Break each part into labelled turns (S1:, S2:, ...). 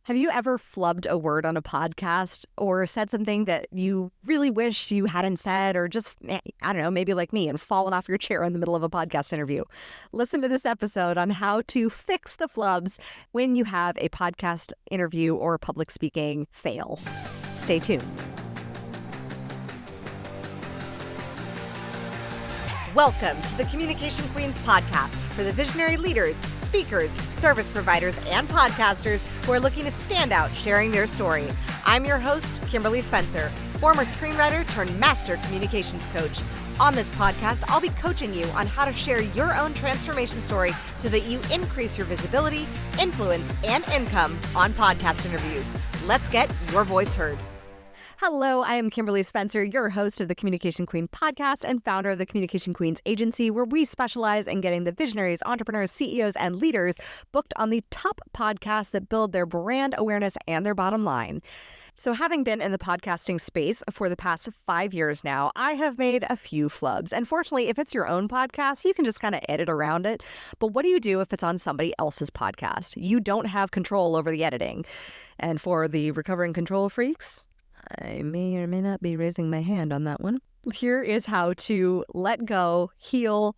S1: Have you ever flubbed a word on a podcast or said something that you really wish you hadn't said, or just, I don't know, maybe like me and fallen off your chair in the middle of a podcast interview? Listen to this episode on how to fix the flubs when you have a podcast interview or public speaking fail. Stay tuned. Welcome to the Communication Queens podcast for the visionary leaders, speakers, service providers, and podcasters who are looking to stand out sharing their story. I'm your host, Kimberly Spencer, former screenwriter turned master communications coach. On this podcast, I'll be coaching you on how to share your own transformation story so that you increase your visibility, influence, and income on podcast interviews. Let's get your voice heard. Hello, I am Kimberly Spencer, your host of the Communication Queen podcast and founder of the Communication Queens agency, where we specialize in getting the visionaries, entrepreneurs, CEOs, and leaders booked on the top podcasts that build their brand awareness and their bottom line. So having been in the podcasting space for the past 5 years now, I have made a few flubs. And fortunately, if it's your own podcast, you can just kind of edit around it. But what do you do if it's on somebody else's podcast? You don't have control over the editing. And for the recovering control freaks, I may or may not be raising my hand on that one. Here is how to let go, heal,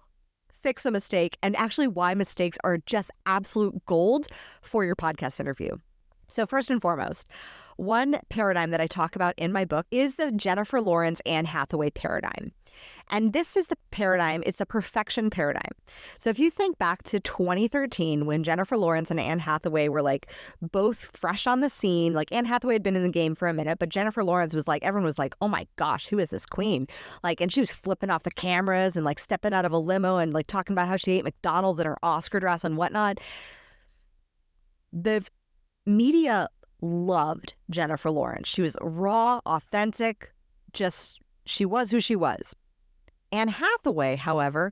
S1: fix a mistake, and actually why mistakes are just absolute gold for your podcast interview. So first and foremost, one paradigm that I talk about in my book is the Jennifer Lawrence Anne Hathaway paradigm. And this is the paradigm, it's a perfection paradigm. So if you think back to 2013, when Jennifer Lawrence and Anne Hathaway were like both fresh on the scene, like Anne Hathaway had been in the game for a minute, but Jennifer Lawrence was like, everyone was like, oh my gosh, who is this queen? Like, and she was flipping off the cameras and like stepping out of a limo and like talking about how she ate McDonald's in her Oscar dress and whatnot. The media loved Jennifer Lawrence. She was raw, authentic, just she was who she was. Anne Hathaway, however,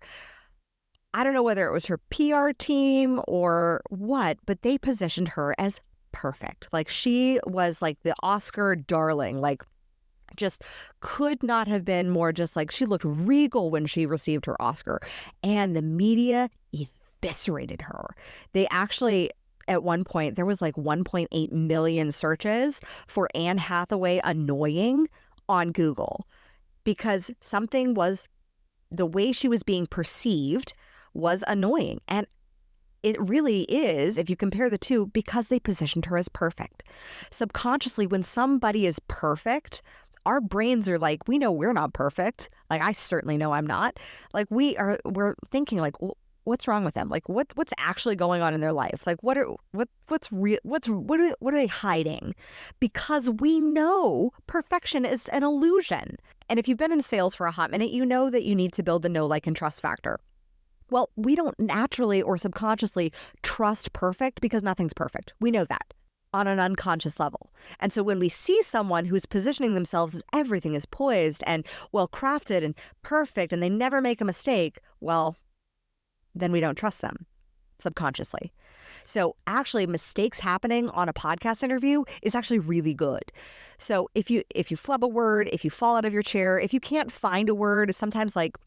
S1: I don't know whether it was her PR team or what, but they positioned her as perfect. Like she was like the Oscar darling, like just could not have been more, just like she looked regal when she received her Oscar. And the media eviscerated her. They actually, at one point, there was like 1.8 million searches for Anne Hathaway annoying on Google because something was, the way she was being perceived was annoying. And it really is, if you compare the two, because they positioned her as perfect. Subconsciously, when somebody is perfect, our brains are like, we know we're not perfect. Like, I certainly know I'm not. Like, we're thinking like, what's wrong with them? Like, what's actually going on in their life? Like, what are they hiding? Because we know perfection is an illusion. And if you've been in sales for a hot minute, you know that you need to build the know, like, and trust factor. Well, we don't naturally or subconsciously trust perfect because nothing's perfect. We know that on an unconscious level. And so when we see someone who's positioning themselves as everything is poised and well-crafted and perfect and they never make a mistake, well, then we don't trust them subconsciously. So actually, mistakes happening on a podcast interview is actually really good. So if you flub a word, if you fall out of your chair, if you can't find a word, sometimes like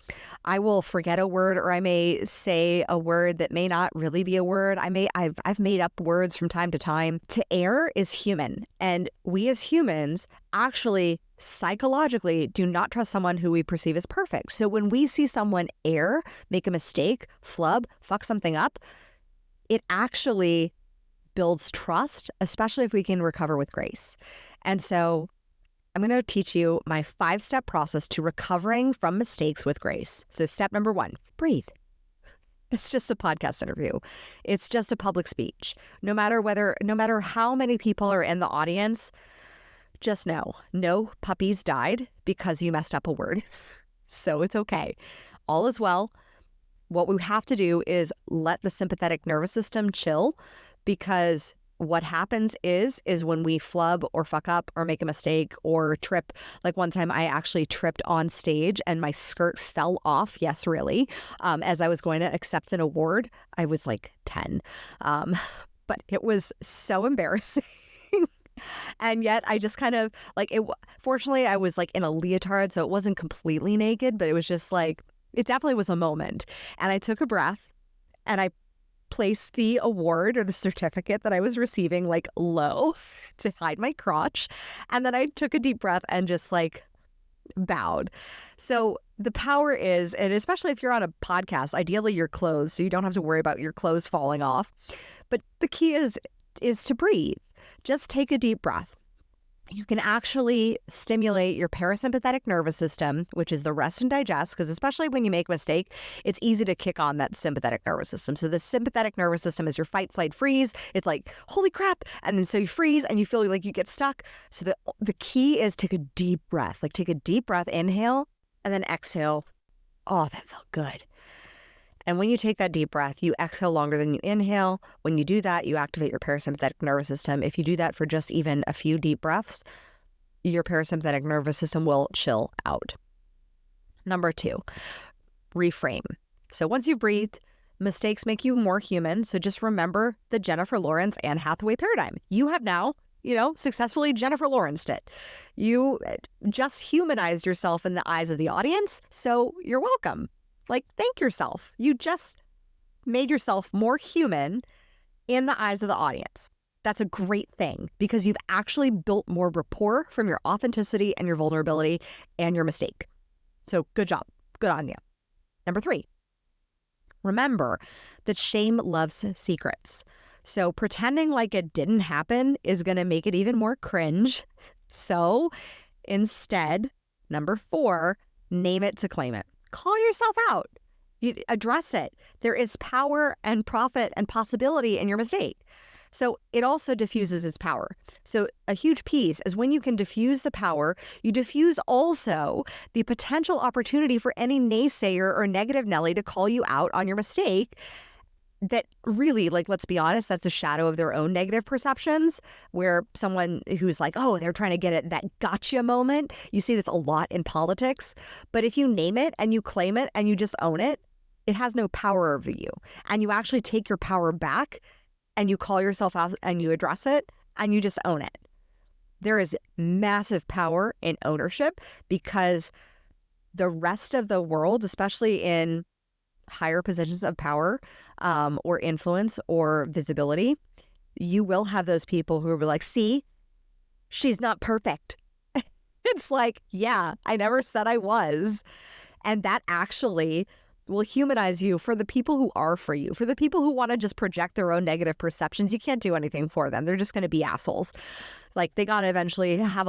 S1: I will forget a word, or I may say a word that may not really be a word. I've made up words from time to time. To err is human, and we as humans actually psychologically do not trust someone who we perceive as perfect. So when we see someone err, make a mistake, flub, fuck something up, it actually builds trust, especially if we can recover with grace. And so I'm going to teach you my 5-step process to recovering from mistakes with grace. So step number 1, breathe. It's just a podcast interview. It's just a public speech. No matter how many people are in the audience, just know, no puppies died because you messed up a word. So it's okay. All is well. What we have to do is let the sympathetic nervous system chill, because what happens is when we flub or fuck up or make a mistake or trip. Like one time I actually tripped on stage and my skirt fell off. Yes, really. As I was going to accept an award. I was like 10. But it was so embarrassing. And yet I just kind of like it. Fortunately, I was like in a leotard, so it wasn't completely naked, but it was just like, it definitely was a moment. And I took a breath and I placed the award or the certificate that I was receiving like low to hide my crotch. And then I took a deep breath and just like bowed. So the power is, and especially if you're on a podcast, ideally you're clothed so you don't have to worry about your clothes falling off. But the key is to breathe. Just take a deep breath. You can actually stimulate your parasympathetic nervous system, which is the rest and digest, because especially when you make a mistake, it's easy to kick on that sympathetic nervous system. So the sympathetic nervous system is your fight, flight, freeze. It's like, holy crap. And then so you freeze and you feel like you get stuck. So the key is take a deep breath, like take a deep breath, inhale, and then exhale. Oh, that felt good. And when you take that deep breath, you exhale longer than you inhale. When you do that, you activate your parasympathetic nervous system. If you do that for just even a few deep breaths, your parasympathetic nervous system will chill out. Number 2, reframe. So once you've breathed, mistakes make you more human. So just remember the Jennifer Lawrence Anne Hathaway paradigm. You have now, successfully Jennifer Lawrenced it. You just humanized yourself in the eyes of the audience. So you're welcome. Like, thank yourself. You just made yourself more human in the eyes of the audience. That's a great thing because you've actually built more rapport from your authenticity and your vulnerability and your mistake. So good job. Good on you. Number 3, remember that shame loves secrets. So pretending like it didn't happen is going to make it even more cringe. So instead, number 4, name it to claim it. Call yourself out. You address it. There is power and profit and possibility in your mistake. So it also diffuses its power. So a huge piece is when you can diffuse the power, you diffuse also the potential opportunity for any naysayer or negative Nelly to call you out on your mistake. That really, like, let's be honest, that's a shadow of their own negative perceptions, where someone who's like, oh, they're trying to get it, that gotcha moment. You see this a lot in politics. But if you name it and you claim it and you just own it, it has no power over you. And you actually take your power back and you call yourself out and you address it and you just own it. There is massive power in ownership because the rest of the world, especially in higher positions of power or influence or visibility, you will have those people who will be like, see, she's not perfect. It's like, yeah, I never said I was. And that actually will humanize you for the people who are for you. For the people who want to just project their own negative perceptions, you can't do anything for them. They're just going to be assholes. Like, they got to eventually have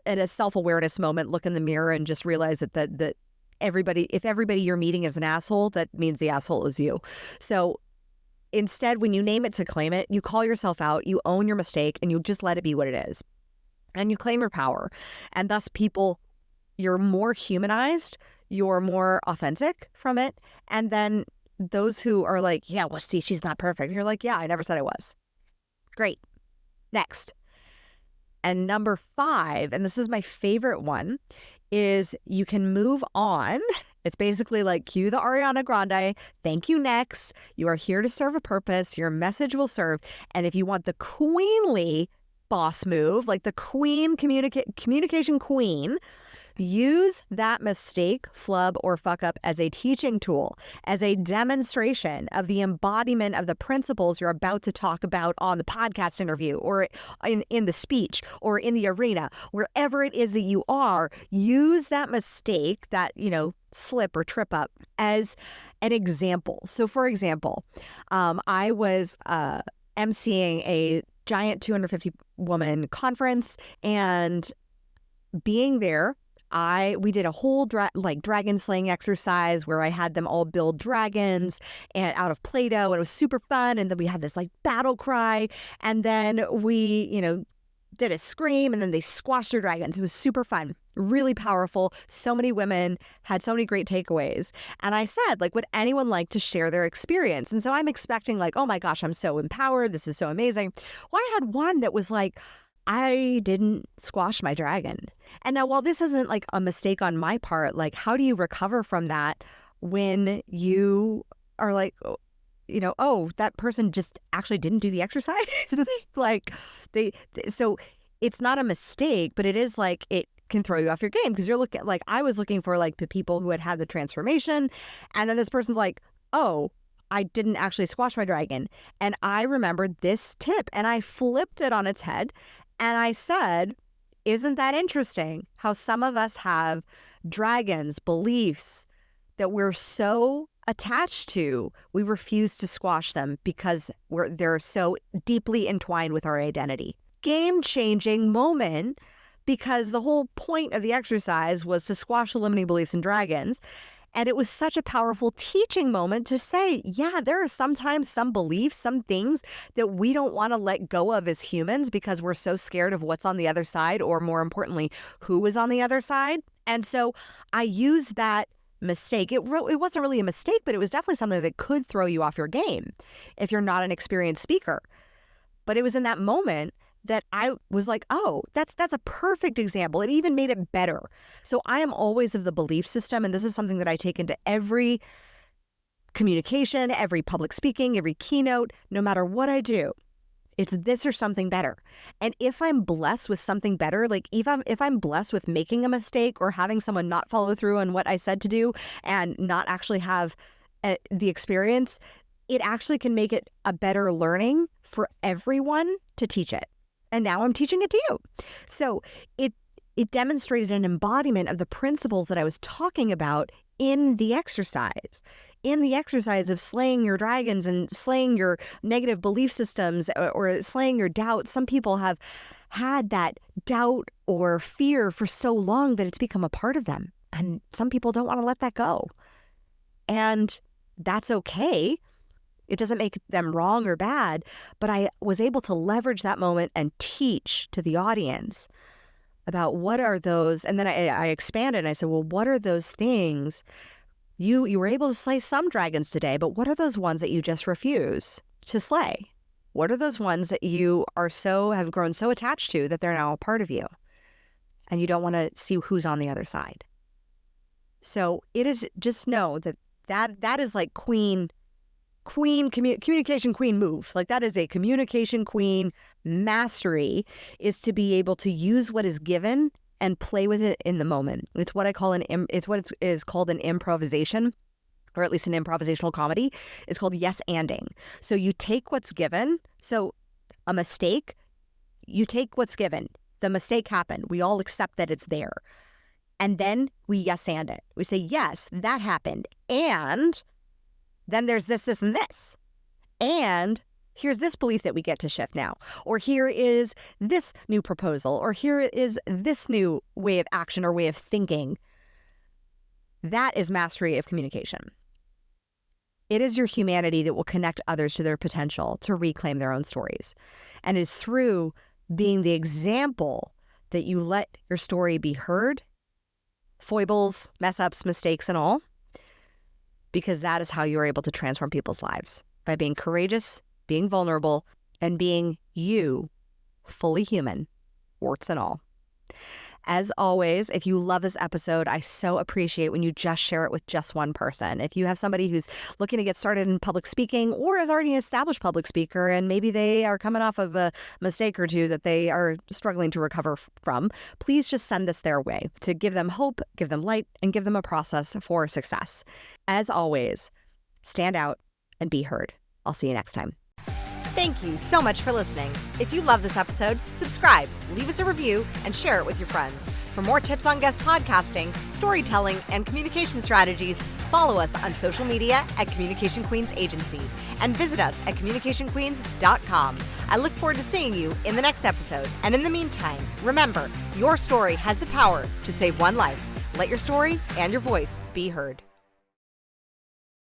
S1: a self-awareness moment, look in the mirror and just realize that if everybody you're meeting is an asshole, that means the asshole is you. So instead, when you name it to claim it, you call yourself out, you own your mistake, and you just let it be what it is. And you claim your power. And thus you're more humanized, you're more authentic from it. And then those who are like, yeah, well, see, she's not perfect. You're like, yeah, I never said I was. Great. Next. And number 5, and this is my favorite one, is you can move on. It's basically like cue the Ariana Grande. Thank you, next. You are here to serve a purpose. Your message will serve. And if you want the queenly boss move, like the queen communication queen, use that mistake, flub, or fuck up as a teaching tool, as a demonstration of the embodiment of the principles you're about to talk about on the podcast interview or in the speech or in the arena, wherever it is that you are. Use that mistake, that, slip or trip up, as an example. So for example, I was emceeing a giant 250 woman conference, and being there, we did a whole dragon slaying exercise where I had them all build dragons and out of Play-Doh, and it was super fun. And then we had this battle cry, and then we, did a scream, and then they squashed their dragons. It was super fun, really powerful. So many women had so many great takeaways. And I said, would anyone like to share their experience? And so I'm expecting oh my gosh, I'm so empowered. This is so amazing. Well, I had one that was like, I didn't squash my dragon. And now, while this isn't a mistake on my part, how do you recover from that when you are oh, that person just actually didn't do the exercise? So it's not a mistake, but it is it can throw you off your game, because you're looking I was looking for the people who had the transformation, and then this person's like, oh, I didn't actually squash my dragon. And I remembered this tip and I flipped it on its head. And I said, isn't that interesting how some of us have dragons, beliefs that we're so attached to, we refuse to squash them because they're so deeply entwined with our identity. Game-changing moment, because the whole point of the exercise was to squash the limiting beliefs in dragons. And it was such a powerful teaching moment to say, yeah, there are sometimes some beliefs, some things that we don't want to let go of as humans because we're so scared of what's on the other side, or more importantly, who is on the other side. And so I used that mistake. It wasn't really a mistake, but it was definitely something that could throw you off your game if you're not an experienced speaker. But it was in that moment that I was like, oh, that's a perfect example. It even made it better. So I am always of the belief system, and this is something that I take into every communication, every public speaking, every keynote, no matter what I do. It's this or something better. And if I'm blessed with something better, like if I'm blessed with making a mistake or having someone not follow through on what I said to do and not actually have the experience, it actually can make it a better learning for everyone to teach it. And now I'm teaching it to you. So it demonstrated an embodiment of the principles that I was talking about in the exercise. In the exercise of slaying your dragons and slaying your negative belief systems or slaying your doubts. Some people have had that doubt or fear for so long that it's become a part of them. And some people don't want to let that go. And that's okay. It doesn't make them wrong or bad, but I was able to leverage that moment and teach to the audience about what are those, and then I expanded and I said, well, what are those things? You were able to slay some dragons today, but what are those ones that you just refuse to slay? What are those ones that you have grown so attached to that they're now a part of you and you don't want to see who's on the other side? So it is, just know that is like communication queen move. Like that is a communication queen mastery, is to be able to use what is given and play with it in the moment. It's what I call it's what is called an improvisation, or at least an improvisational comedy. It's called yes anding. So you take what's given. So a mistake, you take what's given. The mistake happened. We all accept that it's there. And then we yes and it. We say, yes, that happened. And then there's this, this, and this. And here's this belief that we get to shift now. Or here is this new proposal. Or here is this new way of action or way of thinking. That is mastery of communication. It is your humanity that will connect others to their potential to reclaim their own stories. And it's through being the example that you let your story be heard, foibles, mess ups, mistakes, and all, because that is how you're able to transform people's lives, by being courageous, being vulnerable, and being you, fully human, warts and all. As always, if you love this episode, I so appreciate when you just share it with just one person. If you have somebody who's looking to get started in public speaking or is already an established public speaker and maybe they are coming off of a mistake or two that they are struggling to recover from, please just send this their way to give them hope, give them light, and give them a process for success. As always, stand out and be heard. I'll see you next time.
S2: Thank you so much for listening. If you love this episode, subscribe, leave us a review, and share it with your friends. For more tips on guest podcasting, storytelling, and communication strategies, follow us on social media at Communication Queens Agency and visit us at communicationqueens.com. I look forward to seeing you in the next episode. And in the meantime, remember, your story has the power to save one life. Let your story and your voice be heard.